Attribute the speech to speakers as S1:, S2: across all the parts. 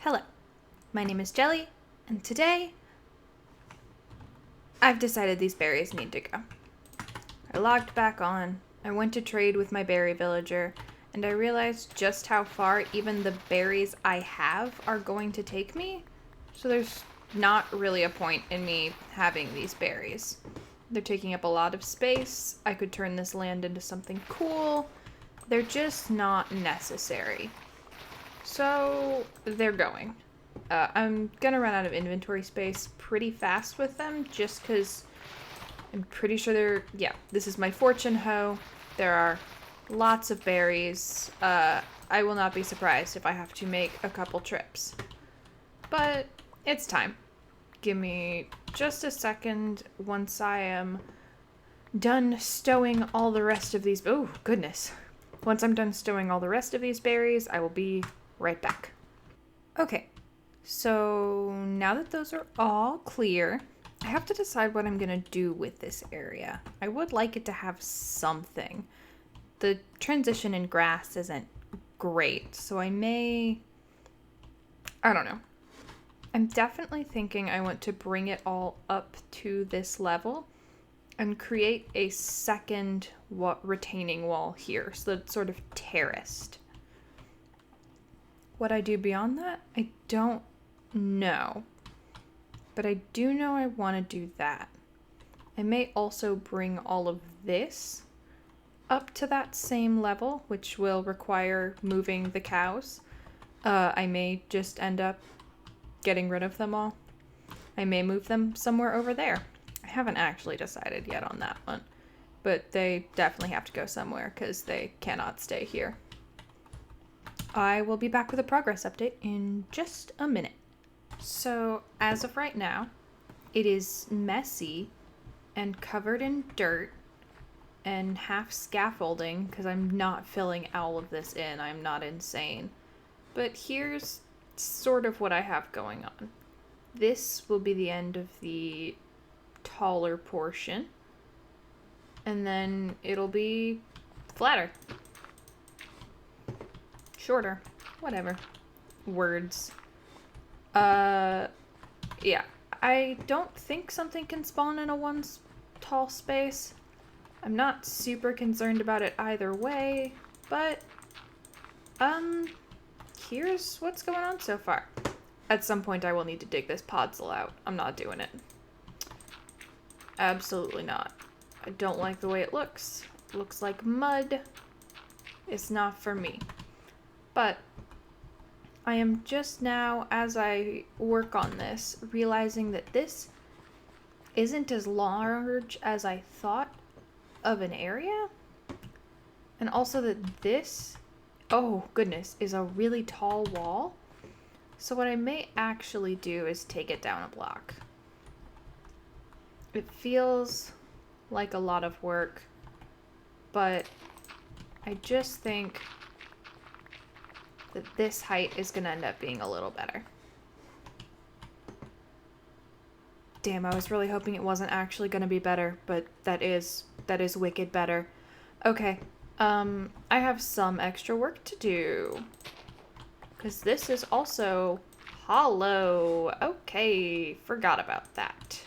S1: Hello, my name is Jelly, and today I've decided these berries need to go. I logged back on, I went to trade with my berry villager, and I realized just how far even the berries I have are going to take me, so there's not really a point in me having these berries. They're taking up a lot of space, I could turn this land into something cool, they're just not necessary. So, they're going. I'm gonna run out of inventory space pretty fast with them, just because I'm pretty sure this is my fortune hoe. There are lots of berries. I will not be surprised if I have to make a couple trips. But, it's time. Give me just a second once I am done stowing all the rest of these... Oh, goodness. Once I'm done stowing all the rest of these berries, I will be right back. Okay, so now that those are all clear, I have to decide what I'm gonna do with this area. I would like it to have something. The transition in grass isn't great, so I don't know. I'm definitely thinking I want to bring it all up to this level and create a second retaining wall here, so that it's sort of terraced. What I do beyond that, I don't know. But I do know I want to do that. I may also bring all of this up to that same level, which will require moving the cows. I may just end up getting rid of them all. I may move them somewhere over there. I haven't actually decided yet on that one. But they definitely have to go somewhere because they cannot stay here. I will be back with a progress update in just a minute. So, as of right now, it is messy and covered in dirt and half scaffolding because I'm not filling all of this in. I'm not insane. But here's sort of what I have going on. This will be the end of the taller portion, and then it'll be flatter. Shorter. Whatever. Words. Yeah. I don't think something can spawn in a tall space. I'm not super concerned about it either way, but, here's what's going on so far. At some point I will need to dig this podzol out. I'm not doing it. Absolutely not. I don't like the way it looks. It looks like mud. It's not for me. But I am just now, as I work on this, realizing that this isn't as large as I thought of an area. And also that this, oh goodness, is a really tall wall. So what I may actually do is take it down a block. It feels like a lot of work, but I just think that this height is going to end up being a little better. Damn, I was really hoping it wasn't actually going to be better, but that is wicked better. Okay, I have some extra work to do, because this is also hollow. Okay, forgot about that.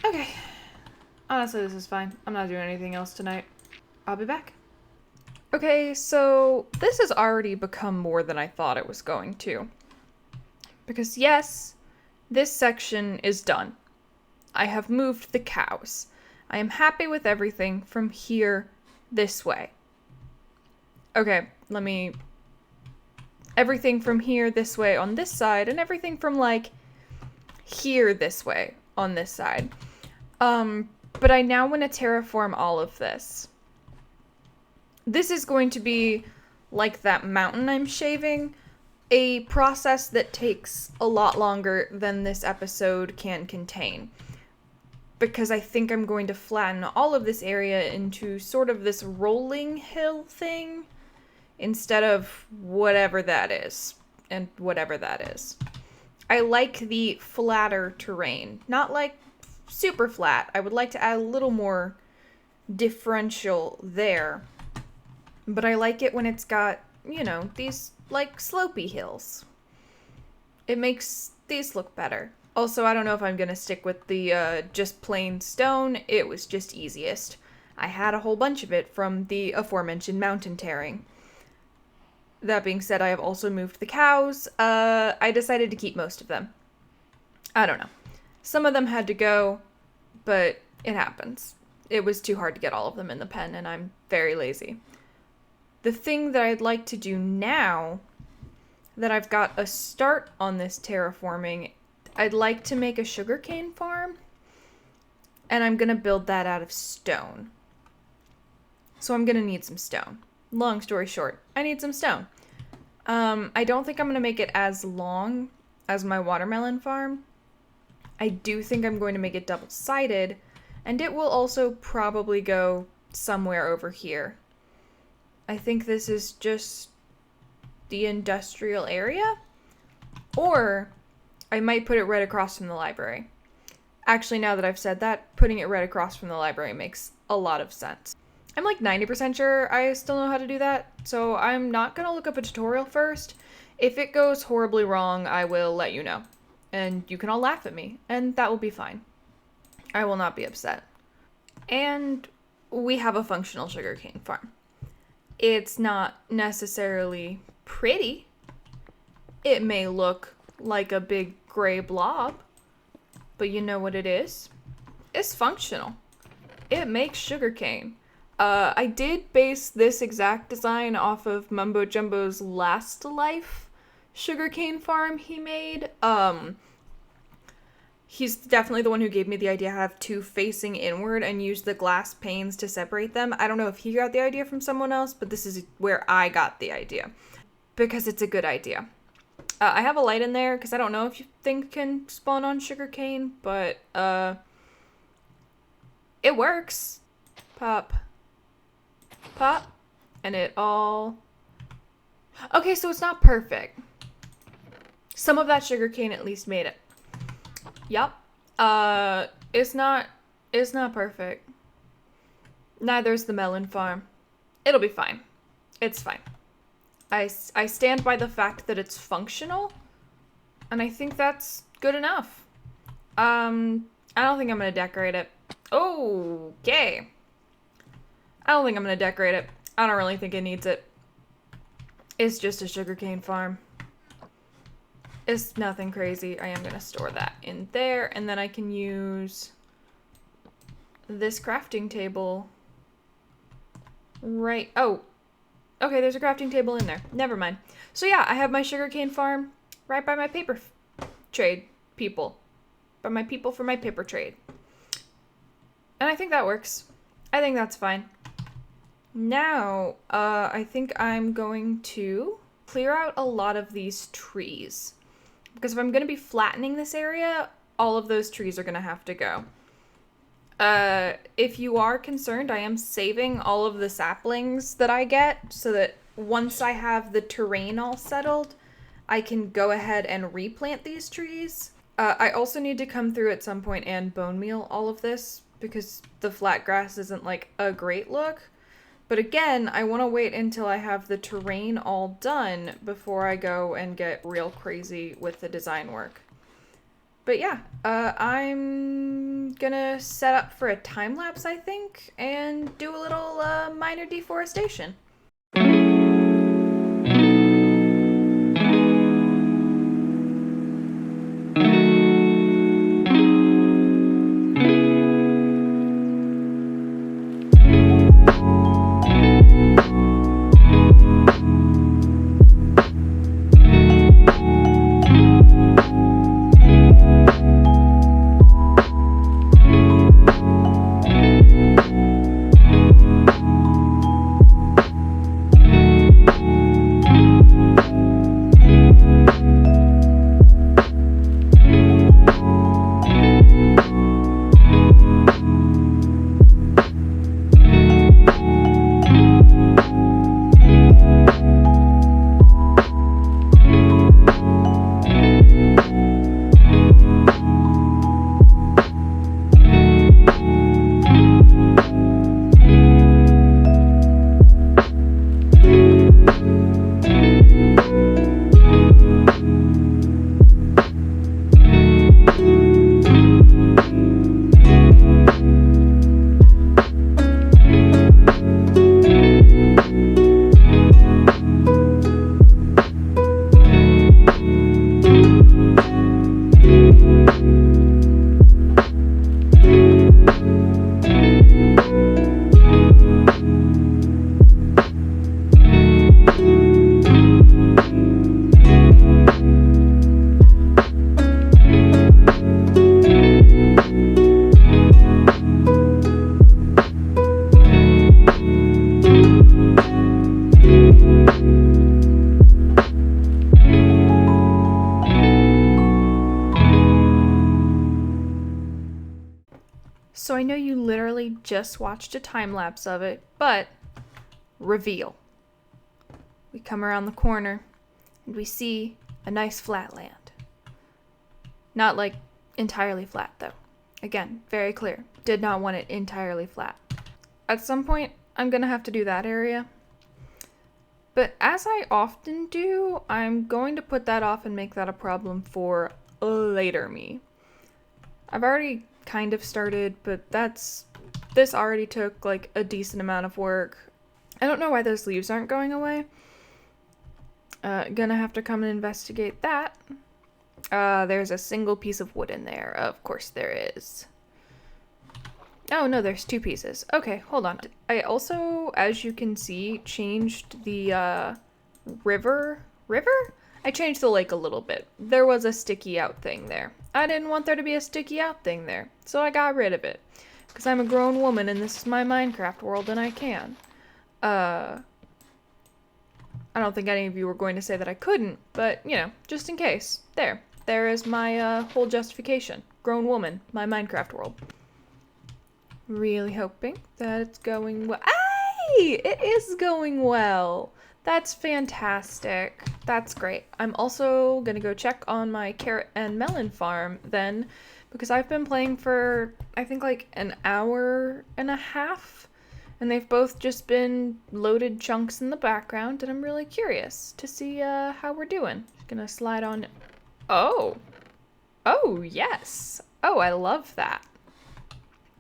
S1: Okay, honestly, this is fine. I'm not doing anything else tonight. I'll be back. Okay, so this has already become more than I thought it was going to. Because yes, this section is done. I have moved the cows. I am happy with everything from here this way. Okay, everything from here this way on this side, and everything from, like, here this way on this side. But I now want to terraform all of this. This is going to be, like that mountain I'm shaving, a process that takes a lot longer than this episode can contain. Because I think I'm going to flatten all of this area into sort of this rolling hill thing, instead of whatever that is, and whatever that is. I like the flatter terrain, not like super flat. I would like to add a little more differential there. But I like it when it's got, you know, these like slopey hills. It makes these look better. Also, I don't know if I'm going to stick with the just plain stone. It was just easiest. I had a whole bunch of it from the aforementioned mountain tearing. That being said, I have also moved the cows. I decided to keep most of them. I don't know. Some of them had to go, but it happens. It was too hard to get all of them in the pen, and I'm very lazy. The thing that I'd like to do now that I've got a start on this terraforming, I'd like to make a sugarcane farm, and I'm going to build that out of stone. So I'm going to need some stone. Long story short, I need some stone. I don't think I'm going to make it as long as my watermelon farm. I do think I'm going to make it double-sided, and it will also probably go somewhere over here. I think this is just the industrial area, or I might put it right across from the library. Actually, now that I've said that, putting it right across from the library makes a lot of sense. I'm like 90% sure I still know how to do that, so I'm not going to look up a tutorial first. If it goes horribly wrong, I will let you know. And you can all laugh at me, and that will be fine. I will not be upset. And we have a functional sugarcane farm. It's not necessarily pretty. It may look like a big gray blob, but you know what it is? It's functional. It makes sugarcane. I did base this exact design off of Mumbo Jumbo's last life sugarcane farm he made. He's definitely the one who gave me the idea to have two facing inward and use the glass panes to separate them. I don't know if he got the idea from someone else, but this is where I got the idea. Because it's a good idea. I have a light in there because I don't know if you think can spawn on sugarcane, but it works. Pop. Pop. And it all... Okay, so it's not perfect. Some of that sugarcane at least made it. Yep. It's not perfect. Neither's the melon farm. It'll be fine. It's fine. I stand by the fact that it's functional, and I think that's good enough. I don't think I'm gonna decorate it. Okay. I don't think I'm gonna decorate it. I don't really think it needs it. It's just a sugarcane farm. It's nothing crazy. I am going to store that in there, and then I can use this crafting table right... Oh, okay, there's a crafting table in there. Never mind. So yeah, I have my sugarcane farm right by my paper trade people. By my people for my paper trade. And I think that works. I think that's fine. Now, I think I'm going to clear out a lot of these trees. Because if I'm going to be flattening this area, all of those trees are going to have to go. If you are concerned, I am saving all of the saplings that I get so that once I have the terrain all settled, I can go ahead and replant these trees. I also need to come through at some point and bone meal all of this because the flat grass isn't like a great look. But again, I want to wait until I have the terrain all done before I go and get real crazy with the design work. But yeah, I'm gonna set up for a time lapse, I think, and do a little minor deforestation. So I know you literally just watched a time lapse of it, but reveal. We come around the corner and we see a nice flat land. Not like entirely flat though. Again, very clear. Did not want it entirely flat. At some point, I'm gonna have to do that area. But as I often do, I'm going to put that off and make that a problem for later me. I've already kind of started, but this already took like a decent amount of work. I don't know why those leaves aren't going away. Gonna have to come and investigate that. There's a single piece of wood in there. Of course there is. Oh, no, there's 2 pieces. Okay, hold on. I also, as you can see, changed the, river? I changed the lake a little bit. There was a sticky out thing there. I didn't want there to be a sticky out thing there, so I got rid of it. Because I'm a grown woman and this is my Minecraft world and I can. I don't think any of you were going to say that I couldn't, but, you know, just in case. There is my, whole justification. Grown woman, my Minecraft world. Really hoping that it's going well. Hey! It is going well. That's fantastic. That's great. I'm also gonna go check on my carrot and melon farm then, because I've been playing for, I think, like an hour and a half, and they've both just been loaded chunks in the background, and I'm really curious to see how we're doing. Just gonna slide on. Oh, yes. Oh, I love that.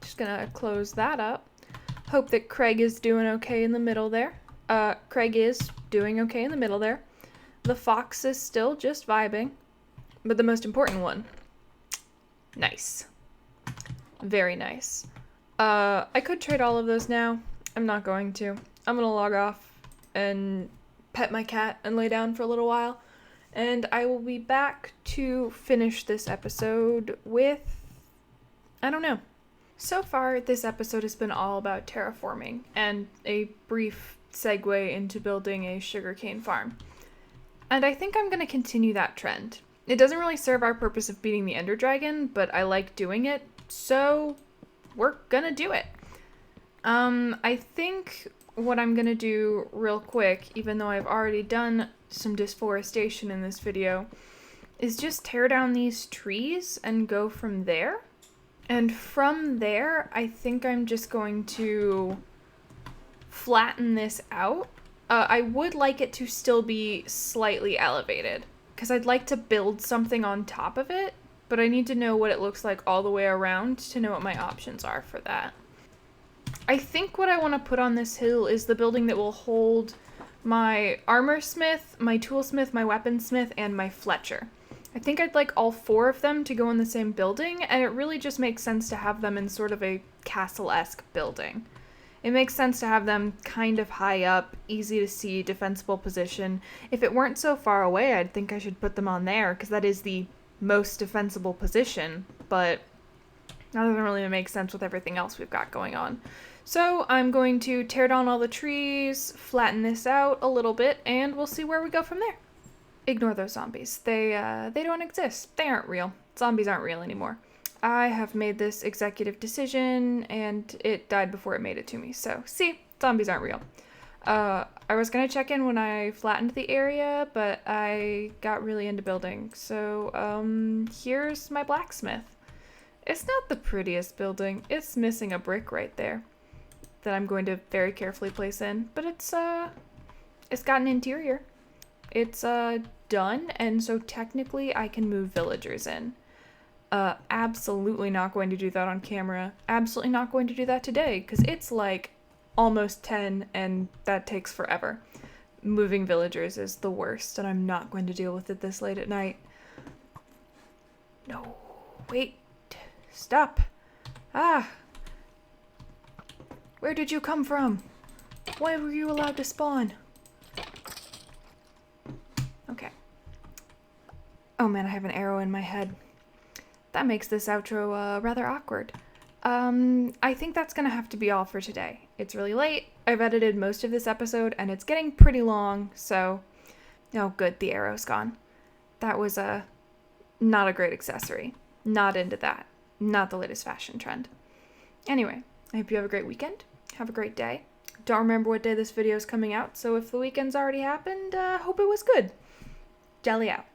S1: Just gonna close that up. Hope that Craig is doing okay in the middle there. Craig is doing okay in the middle there. The fox is still just vibing. But the most important one. Nice. Very nice. I could trade all of those now. I'm not going to. I'm gonna log off and pet my cat and lay down for a little while. And I will be back to finish this episode with, I don't know. So far, this episode has been all about terraforming and a brief segue into building a sugarcane farm. And I think I'm going to continue that trend. It doesn't really serve our purpose of beating the Ender Dragon, but I like doing it, so we're gonna do it. I think what I'm gonna do real quick, even though I've already done some deforestation in this video, is just tear down these trees and go from there. And from there, I think I'm just going to flatten this out. I would like it to still be slightly elevated, because I'd like to build something on top of it, but I need to know what it looks like all the way around to know what my options are for that. I think what I want to put on this hill is the building that will hold my armor smith, my toolsmith, my weaponsmith, and my Fletcher. I think I'd like all 4 of them to go in the same building, and it really just makes sense to have them in sort of a castle-esque building. It makes sense to have them kind of high up, easy to see, defensible position. If it weren't so far away, I'd think I should put them on there, because that is the most defensible position, but that doesn't really make sense with everything else we've got going on. So I'm going to tear down all the trees, flatten this out a little bit, and we'll see where we go from there. Ignore those zombies. They don't exist. They aren't real. Zombies aren't real anymore. I have made this executive decision, and it died before it made it to me. So, see? Zombies aren't real. I was gonna check in when I flattened the area, but I got really into building. So, here's my blacksmith. It's not the prettiest building. It's missing a brick right there that I'm going to very carefully place in. But it's got an interior. It's, done, and so technically I can move villagers in. Absolutely not going to do that on camera. Absolutely not going to do that today, because it's like almost 10 and that takes forever. Moving villagers is the worst, and I'm not going to deal with it this late at night. No, wait, stop. Ah, where did you come from? Why were you allowed to spawn? Okay. Oh man, I have an arrow in my head. That makes this outro rather awkward. I think that's gonna have to be all for today. It's really late. I've edited most of this episode and it's getting pretty long, so... Oh good, the arrow's gone. That was not a great accessory. Not into that. Not the latest fashion trend. Anyway, I hope you have a great weekend. Have a great day. Don't remember what day this video is coming out, so if the weekend's already happened, hope it was good. Jelly out.